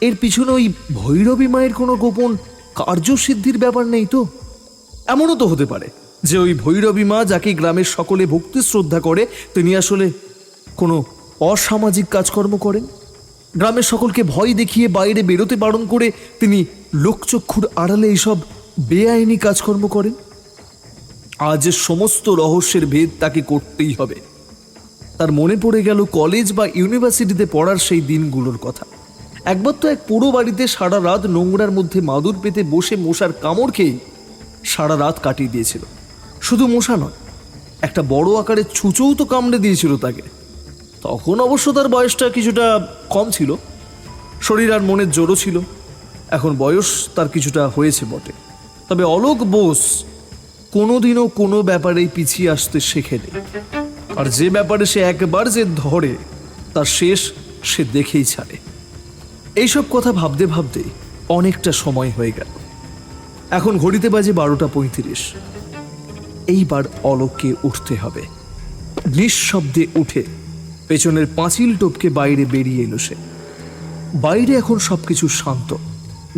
এর পিছনে ওই ভৈরবী মায়ের কোনো গোপন কার্যসিদ্ধির ব্যাপার নেই তো? এমনও তো হতে পারে যে ওই ভৈরবী মা যাকে গ্রামের সকলে ভক্তি শ্রদ্ধা করে, তিনি আসলে কোনো অসামাজিক কাজকর্ম করেন। গ্রামের সকলকে ভয় দেখিয়ে বাইরে বেরোতে বারণ করে তিনি লোকচক্ষুর আড়ালে এইসব বেআইনি কাজকর্ম করেন। আজ সমস্ত রহস্যের ভেদ তাকে করতেই হবে। তার মনে পড়ে গেল কলেজ বা ইউনিভার্সিটিতে পড়ার সেই দিনগুলোর কথা। একবার তো এক পুরো বাড়িতে সারা রাত নোংরার মধ্যে মাদুর পেতে বসে মশার কামড় খেয়ে সারা রাত কাটিয়ে দিয়েছিল। শুধু মশা নয়, একটা বড় আকারের ছুঁচোও তো কামড়ে দিয়েছিল তাকে। তখন অবশ্য তার বয়সটা কিছুটা কম ছিল, শরীর আর মনের জোরও ছিল। এখন বয়স তার কিছুটা হয়েছে বটে, তবে অলোক বোস কোনোদিনও কোনো ব্যাপারেই পিছিয়ে আসতে শেখেনি। আর যে ব্যাপারে সে একবার যে ধরে তার শেষ সে দেখেই ছাড়ে। এইসব কথা ভাবতে ভাবতে অনেকটা সময় হয়ে গেল। এখন ঘড়িতে বাজে 12:35। এইবার অলোককে উঠতে হবে। নিঃশব্দে উঠে পেছনের পাঁচিল টপকে বাইরে বেরিয়ে এলো সে। বাইরে এখন সবকিছু শান্ত,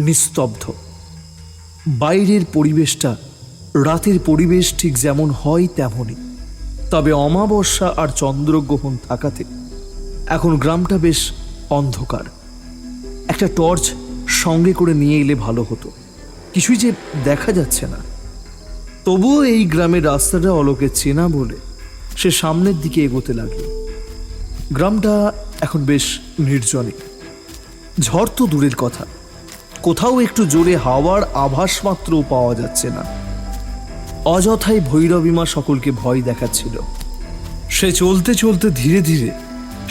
নিস্তব্ধ। বাইরের পরিবেশটা রাতের পরিবেশ ঠিক যেমন হয় তেমনই, তবে অমাবস্যা আর চন্দ্রগ্রহণ থাকাতে এখন গ্রামটা বেশ অন্ধকার। একটা টর্চ সঙ্গে করে নিয়ে এলে ভালো হতো, কিছুই যে দেখা যাচ্ছে না। তবুও এই গ্রামের রাস্তাটা অলোকে চেনা বলে সে সামনের দিকে এগোতে লাগলো। গ্রামটা এখন বেশ নির্জনে। ঝড় তো দূরের কথা, কোথাও একটু জোরে হাওয়ার আভাস মাত্রও পাওয়া যাচ্ছে না। অযথাই ভৈরবী মা সকলকে ভয় দেখাচ্ছিল। সে চলতে চলতে ধীরে ধীরে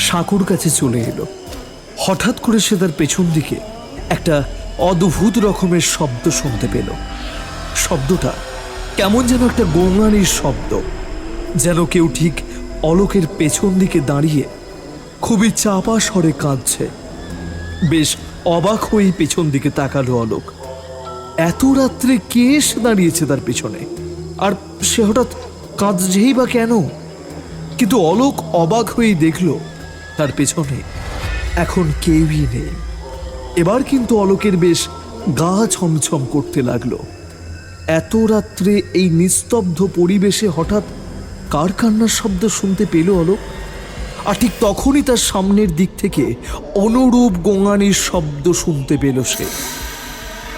সাঁকুর কাছে চলে এলো। হঠাৎ করে সে তার পেছন দিকে একটা অদ্ভুত রকমের শব্দ শুনতে পেল। শব্দটা কেমন যেন একটা গোঙানির শব্দ, যেন কেউ ঠিক অলোকের পেছন দিকে দাঁড়িয়ে খুবই চাপা স্বরে কাঁদছে। বেশ অবাক হয়ে পেছন দিকে তাকালো অলোক। এত রাত্রে কে এসে দাঁড়িয়েছে তার পেছনে, আর সে হঠাৎ কাঁদছেই বা কেন? কিন্তু অলোক অবাক হয়েই দেখল তার পেছনে এখন কেউই নেই। এবার কিন্তু অলোকের বেশ গা ছমছম করতে লাগলো। এত রাত্রে এই নিস্তব্ধ পরিবেশে হঠাৎ কার কান্নার শব্দ শুনতে পেল অলোক? আর ঠিক তখনই তার সামনের দিক থেকে অনুরূপ গোঙানির শব্দ শুনতে পেল সে।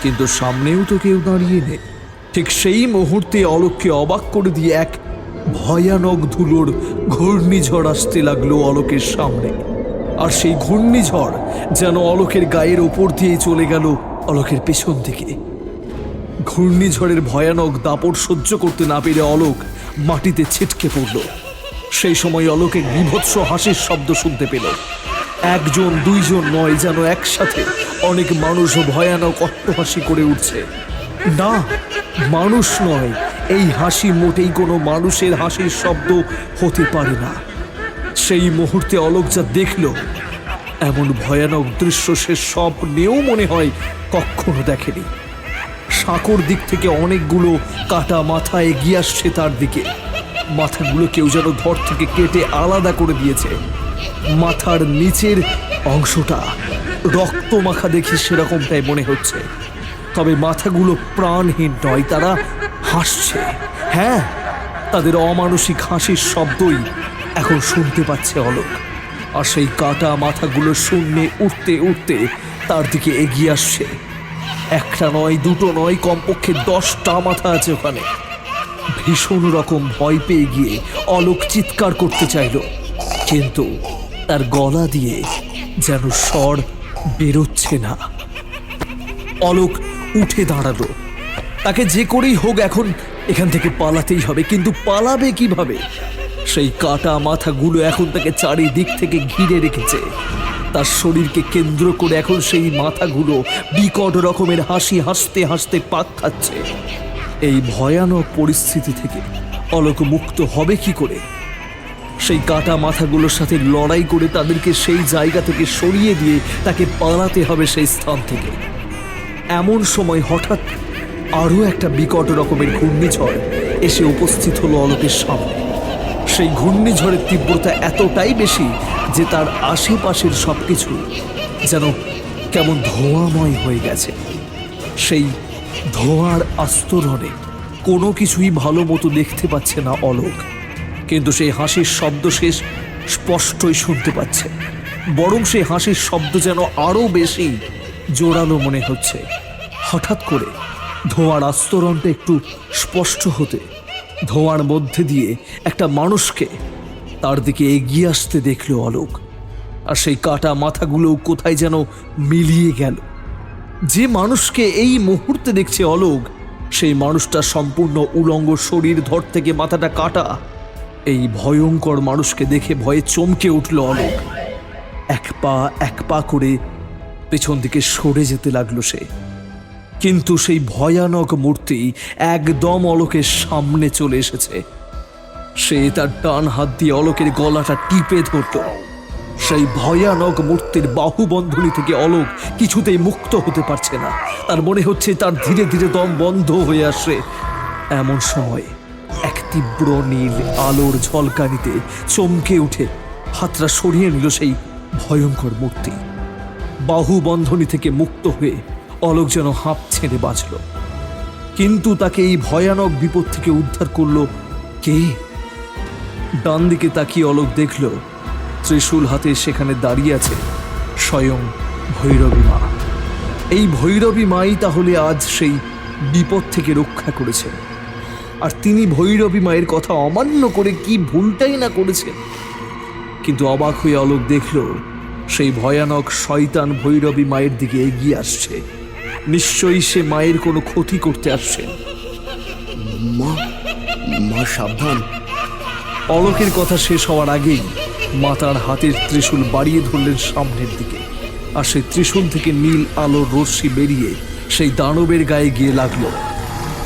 কিন্তু সামনেও তো কেউ দাঁড়িয়ে নেই। ঠিক সেই মুহূর্তে অলোককে অবাক করে দিয়ে এক ভয়ানক ধুলোর ঘূর্ণিঝড় আসতে লাগলো অলোকের সামনে। আর সেই ঘূর্ণিঝড় যেন অলোকের গায়ের ওপর দিয়ে চলে গেল অলোকের পেছন দিকে। ঘূর্ণিঝড়ের ভয়ানক দাপট সহ্য করতে না পেরে অলোক মাটিতে ছিটকে পড়ল। সেই সময় অলোকে বিভৎস হাসির শব্দ শুনতে পেল। একজন দুইজন নয়, যেন একসাথে অনেক মানুষ ভয়ানক অট্টহাসি করে উঠছে। না, মানুষ নয়, এই হাসি মোটেই কোনো মানুষের হাসির শব্দ হতে পারে না। সেই মুহূর্তে অলোক যা দেখল, এমন ভয়ানক দৃশ্য সে স্বপ্নেও মনে হয় কখনো দেখেনি। সাঁকোর দিক থেকে অনেকগুলো কাটা মাথা এগিয়ে আসছে তার দিকে। মাথাগুলো কেউ যেন ধর থেকে কেটে আলাদা করে দিয়েছে। মাথার নিচের অংশটা রক্ত মাখা দেখে সেরকমটাই মনে হচ্ছে, তবে মাথাগুলো প্রাণহীন নয়, তারা হাসছে। হ্যাঁ, তাদের অমানসিক হাসির শব্দই এখন শুনতে পাচ্ছে অলোক। আর সেই কাটা মাথাগুলো শূন্যে উঠতে উঠতে তার দিকে এগিয়ে আসছে। একটা নয়, দুটো নয়, কমপক্ষে 10টা মাথা আছে ওখানে। ভীষণ রকম ভয় পেয়ে গিয়ে অলোক চিৎকার করতে চাইল, কিন্তু তার গলা দিয়ে যেন স্বর বেরোচ্ছে না। অলোক উঠে দাঁড়ালো। তাকে যে করেই হোক এখন এখান থেকে পালাতেই হবে, কিন্তু পালাবে কিভাবে? সেই কাটা মাথাগুলো এখন তাকে চারিদিক থেকে ঘিরে রেখেছে। তার শরীরকে কেন্দ্র করে এখন সেই মাথাগুলো বিকট রকমের হাসি হাসতে হাসতে পাক খাচ্ছে। এই ভয়ানক পরিস্থিতি থেকে অলোক মুক্ত হবে কি করে? সেই কাটা মাথাগুলোর সাথে লড়াই করে তাদেরকে সেই জায়গা থেকে সরিয়ে দিয়ে তাকে পালাতে হবে সেই স্থান থেকে। এমন সময় হঠাৎ আরও একটা বিকট রকমের ঘূর্ণিঝড় এসে উপস্থিত হলো অলোকের সামনে। সেই ঘূর্ণিঝড়ের তীব্রতা এতটাই বেশি যে তার আশেপাশের সবকিছু যেন কেমন ধোঁয়াময় হয়ে গেছে। সেই ধোঁয়ার আস্তরণে কোনো কিছুই ভালো মতো দেখতে পাচ্ছে না অলোক, কিন্তু সেই হাসির শব্দ সে স্পষ্টই শুনতে পাচ্ছে। বরং সেই হাসির শব্দ যেন আরও বেশি জোরালো মনে হচ্ছে। হঠাৎ করে ধোঁয়ার আস্তরণটা একটু স্পষ্ট হতে ধোঁয়ার মধ্যে দিয়ে একটা মানুষকে তার দিকে এগিয়ে আসতে দেখল অলোক। আর সেই কাটা মাথাগুলোও কোথায় যেন মিলিয়ে গেল। যে মানুষকে এই মুহূর্তে দেখছে অলোক, সেই মানুষটা সম্পূর্ণ উলঙ্গ, শরীর ধর থেকে মাথাটা কাটা। এই ভয়ঙ্কর মানুষকে দেখে ভয়ে চমকে উঠল অলোক। এক পা করে পেছন দিকে সরে যেতে লাগলো সে। কিন্তু সেই ভয়ানক মূর্তি একদম অলোকের সামনে চলে এসেছে। সে তার ডান হাত দিয়ে অলোকের গলাটা টিপে ধরল। সেই ভয়ানক মূর্তির বাহুবন্ধনী থেকে অলোক কিছুতেই মুক্ত হতে পারছে না। তার মনে হচ্ছে তার ধীরে ধীরে দম বন্ধ হয়ে আসে। এমন সময় এক তীব্র নীল আলোর ঝলকানিতে চমকে উঠে হাতটা সরিয়ে নিল সেই ভয়ঙ্কর মূর্তি। বাহুবন্ধনী থেকে মুক্ত হয়ে অলোক যেন হাঁপ ছেড়ে বাঁচল। কিন্তু তাকে এই ভয়ানক বিপদ থেকে উদ্ধার করল কে? ডান দিকে তাকিয়ে অলোক দেখল ত্রিশূল হাতে সেখানে দাঁড়িয়ে আছে স্বয়ং ভৈরবী মা। এই ভৈরবী মাই তাহলে আজ সেই বিপদ থেকে রক্ষা করেছে। আর তিনি ভৈরবী মায়ের কথা অমান্য করে কি ভুলটাই না করেছেন। কিন্তু অবাক হয়ে অলোক দেখল সেই ভয়ানক শয়তান ভৈরবী মায়ের দিকে এগিয়ে আসছে। নিশ্চয়ই সে মায়ের কোনো ক্ষতি করতে আসছে। মা, মা সাবধান। অলোকের কথা শেষ হওয়ার আগেই মা তার হাতের ত্রিশূল বাড়িয়ে ধরলেন সামনের দিকে। আর সেই ত্রিশূল থেকে নীল আলোর রশ্মি বেরিয়ে সেই দানবের গায়ে গিয়ে লাগলো।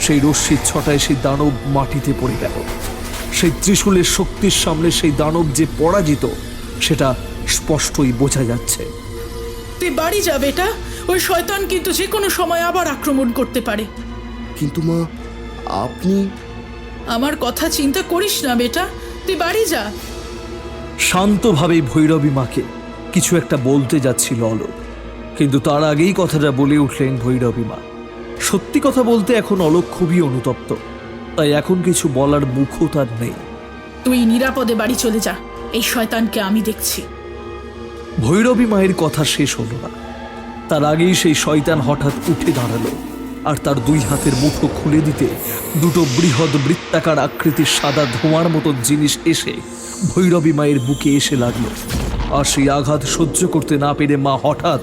সেই রশ্মির ছটায় সেই দানব মাটিতে পড়ে গেল। সেই ত্রিশূলের শক্তির সামনে সেই দানব যে পরাজিত সেটা স্পষ্টই বোঝা যাচ্ছে। তুই বাড়ি যা বেটা, ওই শয়তান কিন্তু যে কোনো সময় আবার আক্রমণ করতে পারে। কিন্তু মা, আপনি আমার কথা চিন্তা করিস না বেটা, তুই বাড়ি যা। শান্তভাবে ভৈরবী মাকে কিছু একটা বলতে যাচ্ছিল অলোক, কিন্তু তার আগেই কথাটা বলে উঠলেন ভৈরবী মা। সত্যি কথা বলতে এখন অলোক খুবই অনুতপ্ত, তাই এখন কিছু বলার মুখও তার নেই। তুই নিরাপদে বাড়ি চলে যা, এই শয়তানকে আমি দেখছি। ভৈরবী মায়ের কথা শেষ হলো না, তার আগেই সেই শয়তান হঠাৎ উঠে দাঁড়ালো। আর তার দুই হাতের মুঠো খুলে দিতে দুটো বৃহৎ বৃত্তাকার আকৃতির সাদা ধোঁয়ার মতো জিনিস এসে ভৈরবী মায়ের বুকে এসে লাগলো। আর সেই আঘাত সহ্য করতে না পেরে মা হঠাৎ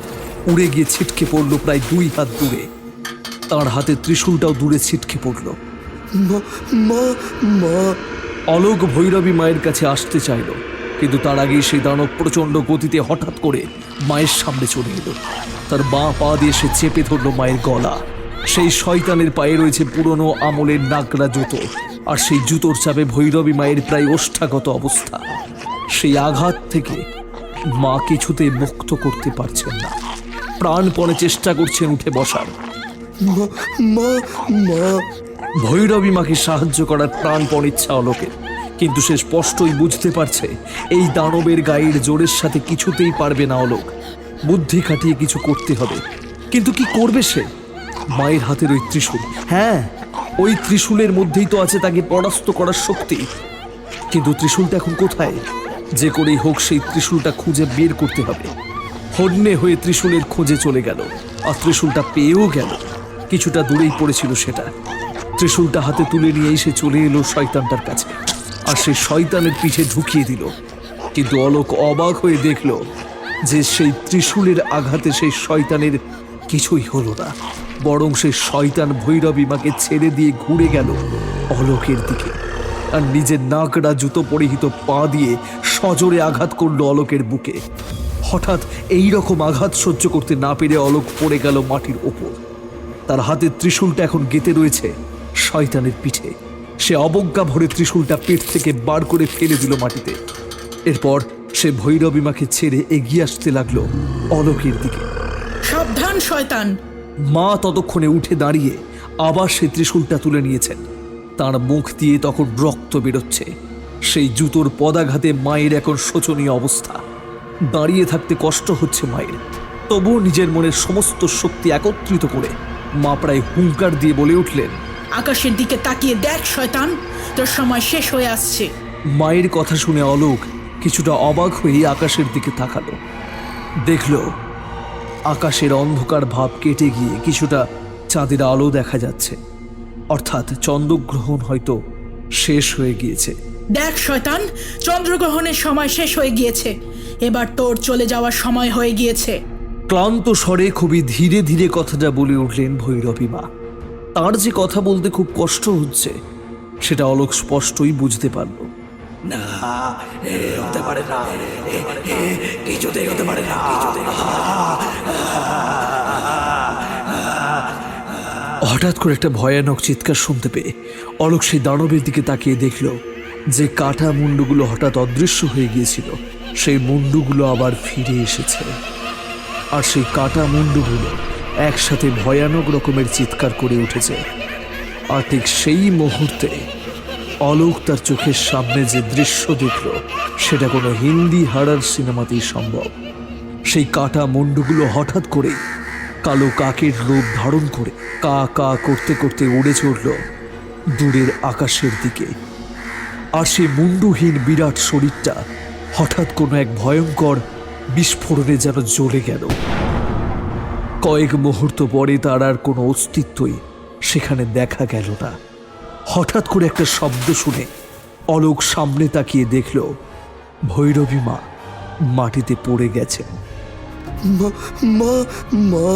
উড়ে গিয়ে ছিটকে পড়ল প্রায় 2 হাত দূরে। তার হাতে ত্রিশূলটাও দূরে ছিটকে পড়ল। মা, মা, মা। অলোক ভৈরবী মায়ের কাছে আসতে চাইল, কিন্তু তার আগেই সেই দানব প্রচণ্ড গতিতে হঠাৎ করে মায়ের সামনে চলে এলো। তার বাঁ পা দিয়ে সে চেপে ধরল মায়ের গলা। সেই শয়তানের পায়ে রয়েছে পুরনো আমলের নাগরা জুতো, আর সেই জুতোর চাপে ভৈরবী মায়ের প্রায় ওষ্ঠাগত অবস্থা। সেই আঘাত থেকে মা কিছুতে মুক্ত করতে পারছেন না, প্রাণপণে চেষ্টা করছেন উঠে বসার। মা, মা, মা। ভৈরবী মাকে সাহায্য করার প্রাণপণ ইচ্ছা অলোকের, কিন্তু সে স্পষ্টই বুঝতে পারছে এই দানবের গায়ের জোরের সাথে কিছুতেই পারবে না অলোক। বুদ্ধি খাটিয়ে কিছু করতে হবে, কিন্তু কি করবে সে? মায়ের হাতের ওই ত্রিশূল, হ্যাঁ, ওই ত্রিশূলের মধ্যেই তো আছে তাকে পরাস্ত করার শক্তি। কিন্তু ত্রিশূলটা এখন কোথায়? যে করেই হোক সেই ত্রিশূলটা খুঁজে বের করতে হবে। হন্যে হয়ে ত্রিশূলের খোঁজে চলে গেল, আর ত্রিশূলটা পেয়েও গেল। কিছুটা দূরেই পড়েছিল সেটা। ত্রিশূলটা হাতে তুলে নিয়েই সে চলে এলো শয়তানটার কাছে, আর সে শয়তানের পিঠে ঢুকিয়ে দিল। কিন্তু অলোক অবাক হয়ে দেখল যে সেই ত্রিশূলের আঘাতে সেই শয়তানের কিছুই হলো না, বরং সেই শয়তান ভৈরবী মাকে ছেড়ে দিয়ে ঘুরে গেল অলোকের দিকে, আর নিজের নাকড়া জুতো পরিহিত পা দিয়ে সজোরে আঘাত করলো অলোকের বুকে। হঠাৎ এই রকম আঘাত সহ্য করতে না পেরে অলোক পড়ে গেল মাটির ওপর। তার হাতের ত্রিশূলটা এখন গেঁথে রয়েছে শয়তানের পিঠে, সে অবজ্ঞা ভরে ত্রিশূলটা পেট থেকে বার করে ফেলে দিল মাটিতে। এরপর সে ভৈরবী মাকে ছেড়ে এগিয়ে আসতে লাগলো অলোকের দিকে। সাবধান শয়তান! মা ততক্ষণে উঠে দাঁড়িয়ে আবার সে ত্রিশূলটা তুলে নিয়েছেন। তার মুখ দিয়ে তখন রক্ত বেরোচ্ছে। সেই জুতোর পদাঘাতে মায়ের এখন শোচনীয় অবস্থা। দাঁড়িয়ে থাকতে কষ্ট হচ্ছে মায়ের, তবুও নিজের মনের সমস্ত শক্তি একত্রিত করে মা প্রায় হুঙ্কার দিয়ে বলে উঠলেন, আকাশের দিকে তাকিয়ে দেখ শয়তান, তোর সময় শেষ হয়ে আসছে। মায়ের কথা শুনে অলোক কিছুটা অবাক হয়ে আকাশের দিকে তাকালো। দেখল আকাশের অন্ধকার ভাব কেটে গিয়ে কিছুটা চাঁদের আলো দেখা যাচ্ছে, অর্থাৎ চন্দ্রগ্রহণ হয়তো শেষ হয়ে গিয়েছে। দেখ শয়তান, চন্দ্রগ্রহণের সময় শেষ হয়ে গিয়েছে, এবার তোর চলে যাওয়ার সময় হয়ে গিয়েছে। ক্লান্ত স্বরে খুবই ধীরে ধীরে কথাটা বলে উঠলেন ভৈরবী মা। তার যে কথা বলতে খুব কষ্ট হচ্ছে সেটা অলোক স্পষ্টই বুঝতে পারল। হঠাৎ করে একটা ভয়ানক চিৎকার শুনতে পেয়ে অলোক সেই দানবের দিকে তাকিয়ে দেখল যে কাটা মুন্ডুগুলো হঠাৎ অদৃশ্য হয়ে গিয়েছিল সেই মুন্ডুগুলো আবার ফিরে এসেছে। আর সেই কাটা মুন্ডুগুলো একসাথে ভয়ানক রকমের চিৎকার করে উঠেছে। আর ঠিক সেই মুহূর্তে অলোক তার চোখের সামনে যে দৃশ্য দেখল সেটা কোনো হিন্দি হরর সিনেমাতেই সম্ভব। সেই কাটা মুন্ডুগুলো হঠাৎ করে কালো কাকের রূপ ধারণ করে কা কা করতে করতে উড়ে চড়ল দূরের আকাশের দিকে। আর সেই মুন্ডুহীন বিরাট শরীরটা হঠাৎ কোনো এক ভয়ঙ্কর বিস্ফোরণে যেন জ্বলে গেল। কয়েক মুহূর্ত পরে তার আর কোনো অস্তিত্বই সেখানে দেখা গেল না। হঠাৎ করে একটা শব্দ শুনে অলোক সামনে তাকিয়ে দেখল ভৈরবী মা মাটিতে পড়ে গেছেন। মা মা মা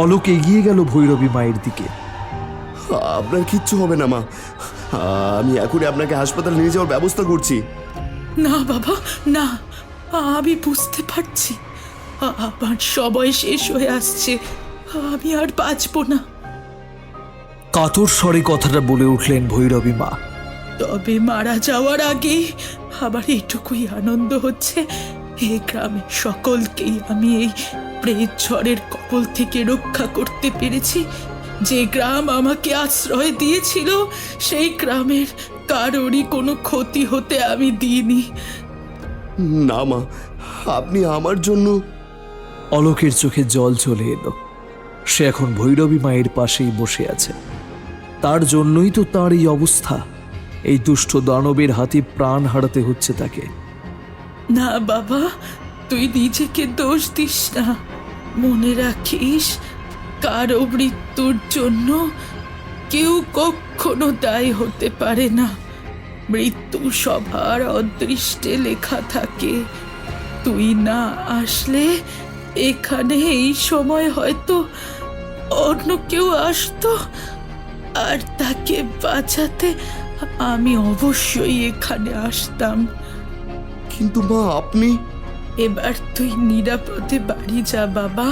অলোক এগিয়ে গেল ভৈরবী মায়ের দিকে। আপনার কিচ্ছু হবে না মা, আমি এখনই আপনাকে হাসপাতালে নিয়ে যাওয়ার ব্যবস্থা করছি। না বাবা না, আমি বুঝতে পারছি আমার সময় শেষ হয়ে আসছে, আমি আর বাঁচবো না। কাতর স্বরে কথাটা বলে উঠলেন ভৈরবী মা। তবে মারা যাওয়ার আগে আমার এইটুকুই আনন্দ হচ্ছে, এই গ্রামের সকলকেই আমি এই প্রেত ঝড়ের কবল থেকে রক্ষা করতে পেরেছি। যে গ্রাম আমাকে আশ্রয় দিয়েছিল সেই গ্রামের কারোরই কোনো ক্ষতি হতে আমি দিইনি। না মা, আপনি আমার জন্য। অলোকের চোখে জল চলে এলো। সে এখন ভৈরবী মায়ের পাশেই বসে আছে। তার জন্যই তো তার এই অবস্থা। এই দুষ্ট দানবের হাতে প্রাণ হারাতে হচ্ছে তাকে। না বাবা, তুই নিজেকে দোষ দিস না। মনে রাখিস, কারো মৃত্যুর জন্য কেউ কখনো দায়ী হতে পারে না। মৃত্যু সবার অদৃষ্টে লেখা থাকে। তুই না আসলে এখানে এই সময় হয়তো অন্য কেউ আসতো, আর তাকে বাঁচাতে আমি অবশ্যই এখানে আসতাম। কিন্তু মা আপনি। এবার তুই নিরাপদে বাড়ি যা বাবা,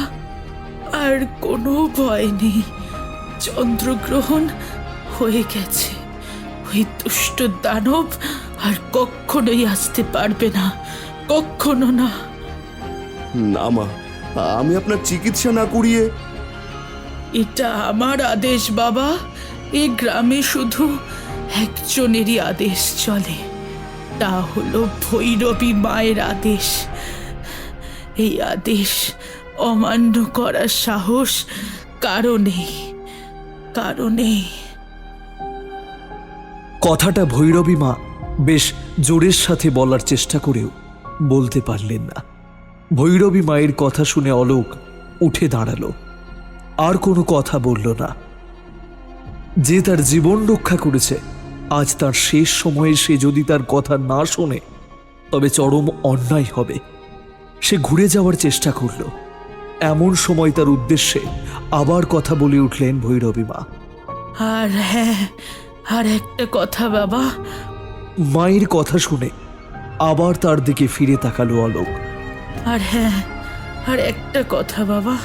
আর কোনো ভয় নেই। চন্দ্রগ্রহণ হয়ে গেছে, ওই দুষ্ট দানব আর কখনোই আসতে পারবে না, কখনো না। না মা, আমি আপনার চিকিৎসা না করিয়ে। এটা আমার আদেশ বাবা। এই গ্রামে শুধু একজনেরই আদেশ চলে, তা হলো ভৈরবী মায়ের আদেশ। এই আদেশ অমান্য করার সাহস কারো নেই। কথাটা ভৈরবী মা বেশ জোরের সাথে বলার চেষ্টা করেও বলতে পারলেন না। ভৈরবী মায়ের কথা শুনে অলোক উঠে দাঁড়ালো, আর কোনো কথা বলল না। যে তার জীবন রক্ষা করেছে, আজ তার শেষ সময়ে সে যদি তার কথা না শোনে তবে চরম অন্যায় হবে। সে ঘুরে যাওয়ার চেষ্টা করল। এমন সময় তার উদ্দেশ্যে আবার কথা বলে উঠলেন ভৈরবী মা। আর হ্যাঁ, আর একটা কথা বাবা। মায়ের কথা শুনে আবার তার দিকে ফিরে তাকালো অলোক। আর হ্যাঁ, আর একটা কথা বাবা,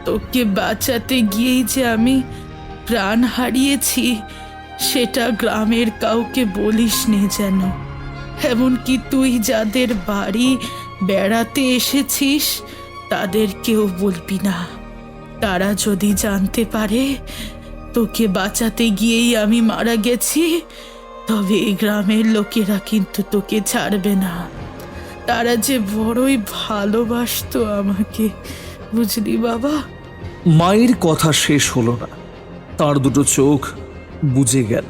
তোকে বাঁচাতে গিয়েই যে আমি প্রাণ হারিয়েছি সেটা গ্রামের কাউকে বলিস নে যেন। এমনকি তুই যাদের বাড়ি বেড়াতে এসেছিস তাদেরকেও বলবি না। তারা যদি জানতে পারে তোকে বাঁচাতে গিয়েই আমি মারা গেছি, তবে এই গ্রামের লোকেরা কিন্তু তোকে ছাড়বে না। তারা যে বড়ই ভালোবাসতো আমাকে, বুঝলি বাবা? মায়ের কথা শেষ হলো না, তার দুটো চোখ বুজে গেল।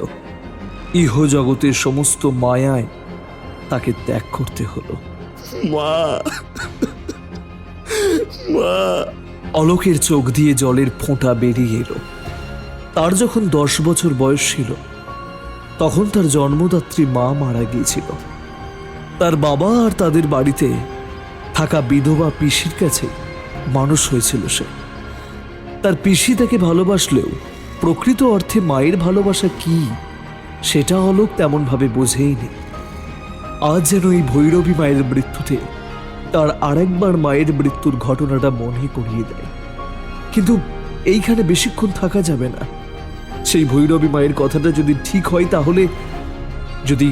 ইহজগতের সমস্ত মায়ায় তাকে ত্যাগ করতে হলো। মা, মা। অলোকের চোখ দিয়ে জলের ফোঁটা বেরিয়ে এলো। তার যখন 10 বছর বয়স ছিল তখন তার জন্মদাত্রী মা মারা গিয়েছিল। তার বাবা আর তাদের বাড়িতে থাকা বিধবা পিসির কাছে মানুষ হয়েছিল সে। তার পিসি তাকে ভালোবাসলেও প্রকৃত অর্থে মায়ের ভালোবাসা কি সেটা অলোক তেমনভাবে বোঝেইনি। আজ যেন এই ভৈরবী মায়ের মৃত্যুতে তার আরেকবার মায়ের মৃত্যুর ঘটনাটা মনে করিয়ে দেয়। কিন্তু এইখানে বেশিক্ষণ থাকা যাবে না। সেই ভৈরবী মায়ের কথাটা যদি ঠিক হয়, তাহলে যদি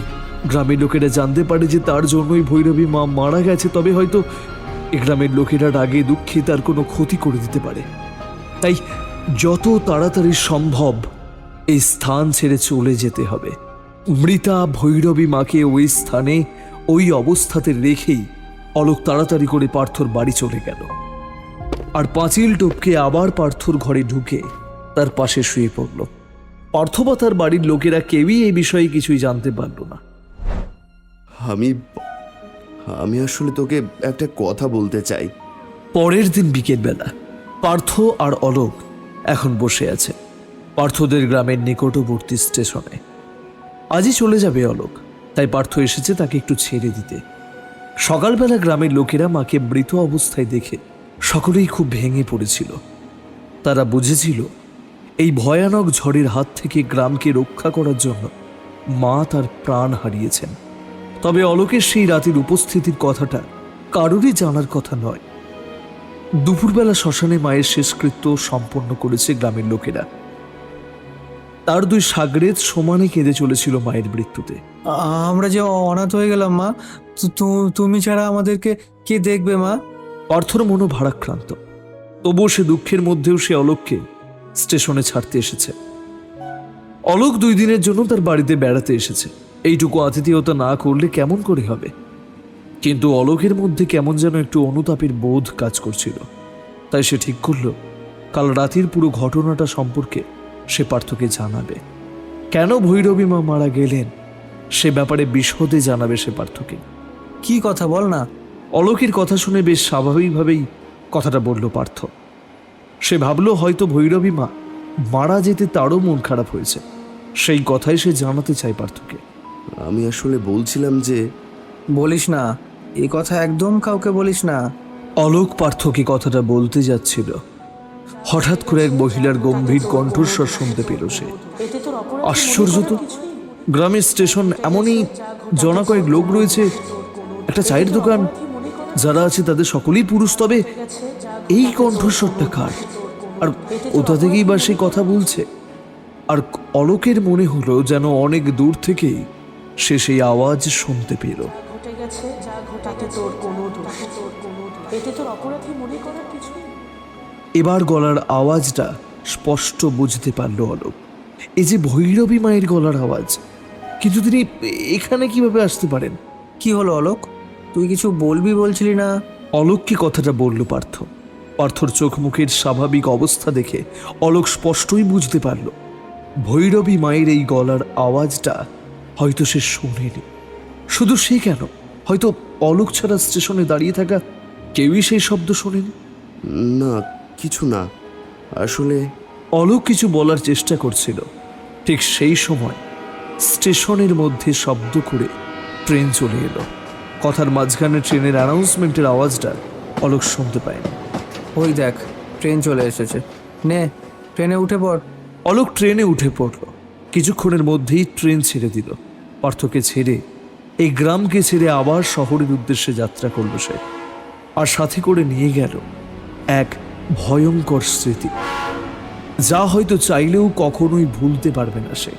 গ্রামের লোকেরা জানতে পারে যে তার জন্যই ভৈরবী মা মারা গেছে, তবে হয়তো এই গ্রামের লোকেরা রাগে দুঃখে তার কোনো ক্ষতি করে দিতে পারে। তাই যত তাড়াতাড়ি সম্ভব এই স্থান ছেড়ে চলে যেতে হবে। মৃতা ভৈরবী মাকে ওই স্থানে ওই অবস্থাতে রেখেই অলোক তাড়াতাড়ি করে পার্থর বাড়ি চলে গেল। আর পাঁচিল টপকে আবার পার্থর ঘরে ঢুকে তার পাশে শুয়ে পড়ল। পার্থ বা তার বাড়ির লোকেরা কেউই এই বিষয়ে কিছুই জানতে পারল না। আমি আসলে তোকে একটা কথা বলতে চাই। পরের দিন বিকেলবেলা পার্থ আর অলোক এখন বসে আছে পার্থদের গ্রামের নিকটবর্তী স্টেশনে। আজই চলে যাবে অলোক, তাই পার্থ এসেছে তাকে একটু ছেড়ে দিতে। সকালবেলা গ্রামের লোকেরা মাকে মৃত অবস্থায় দেখে সকলেই খুব ভেঙে পড়েছিল। তারা বুঝেছিল এই ভয়ানক ঝড়ের হাত থেকে গ্রামকে রক্ষা করার জন্য মা তার প্রাণ হারিয়েছেন। তবে অলোকের সেই রাতের উপস্থিতির কথাটা কারোরই জানার কথা নয়। দুপুরবেলা শ্মশানে মায়ের শেষকৃত্য সম্পন্ন করেছে গ্রামের লোকেরা। তার 2 সাগরেদ সমানে কেঁদে চলেছিল মায়ের মৃত্যুতে। আমরা যে অনাথ হয়ে গেলাম মা, তুমি ছাড়া আমাদেরকে কে দেখবে মা? পার্থর মনও ভারাক্রান্ত, তবুও সে দুঃখের মধ্যেও সে অলোককে স্টেশনে ছাড়তে এসেছে। অলোক 2 দিনের জন্য তার বাড়িতে বেড়াতে এসেছে। এইটুকু আতিথেয়তা না করলে কেমন করে হবে? কিন্তু অলোকের মধ্যে কেমন যেন একটু অনুতাপের বোধ কাজ করছিল। তাই সে ঠিক করল কাল রাতের পুরো ঘটনাটা সম্পর্কে সে পার্থকে জানাবে। কেন ভৈরবী মা মারা গেলেন সে ব্যাপারে বিশদে জানাবে সে পার্থকে। কি কথা বল না। অলোকের কথা শুনে বেশ স্বাভাবিকভাবেই কথাটা বলল পার্থ। সে ভাবল হয়তো ভৈরবী মা মারা যেতে তারও মন খারাপ হয়েছে, সেই কথাই সে জানাতে চায় পার্থকে। আমি আসলে বলছিলাম যে বলিস না, এই কথা একদম কাউকে বলিস না। অলোক পার্থকে কথাটা বলতে যাচ্ছিল, হঠাৎ করে এক মহিলার গম্ভীর কণ্ঠস্বর শুনতে পেল সে। আশ্চর্য তো, গ্রামের স্টেশন, এমনই জনা কয়েক লোক রয়েছে, একটা চায়ের দোকান, যারা আছে তাদের সকলেই পুরুষ, তবে এই কণ্ঠস্বরটা কার? আর কোথা থেকেই বা সে কথা বলছে? আর অলোকের মনে হলো যেন অনেক দূর থেকেই সে সেই আওয়াজ শুনতে পেল। এবার গলার আওয়াজটা স্পষ্ট বুঝতে পারল অলোক। এই যে ভৈরবী মায়ের গলার আওয়াজ, কিন্তু তিনি এখানে কিভাবে আসতে পারেন? কি হলো অলোক, তুই কিছু বলবি বলছিলি না? অলোককে কথাটা বলল পার্থ। পার্থর চোখ মুখের স্বাভাবিক অবস্থা দেখে অলোক স্পষ্টই বুঝতে পারল ভৈরবী মায়ের এই গলার আওয়াজটা হয়তো সে শোনেনি। শুধু সে কেন, হয়তো অলোক ছাড়া স্টেশনে দাঁড়িয়ে থাকা কেউই সেই শব্দ শোনেনি। না, কিছু না, আসলে অলোক কিছু বলার চেষ্টা করছিল। ঠিক সেই সময় স্টেশনের মধ্যে শব্দ করে ট্রেন চলে এলো। কথার মাঝখানে ট্রেনের অ্যানাউন্সমেন্টের আওয়াজটা অলোক শুনতে পায়নি। ওই দেখ, ট্রেন চলে এসেছে, নে ট্রেনে উঠে পড়। অলোক ট্রেনে উঠে পড়ল। কিছুক্ষণের মধ্যেই ট্রেন ছেড়ে দিল। পার্থকে ছেড়ে, এই গ্রামকে ছেড়ে আবার শহরের উদ্দেশ্যে যাত্রা করল সে। আর সাথে করে নিয়ে গেল এক ভয়ঙ্কর স্মৃতি, যা হয়তো চাইলেও কখনোই ভুলতে পারবে না সে।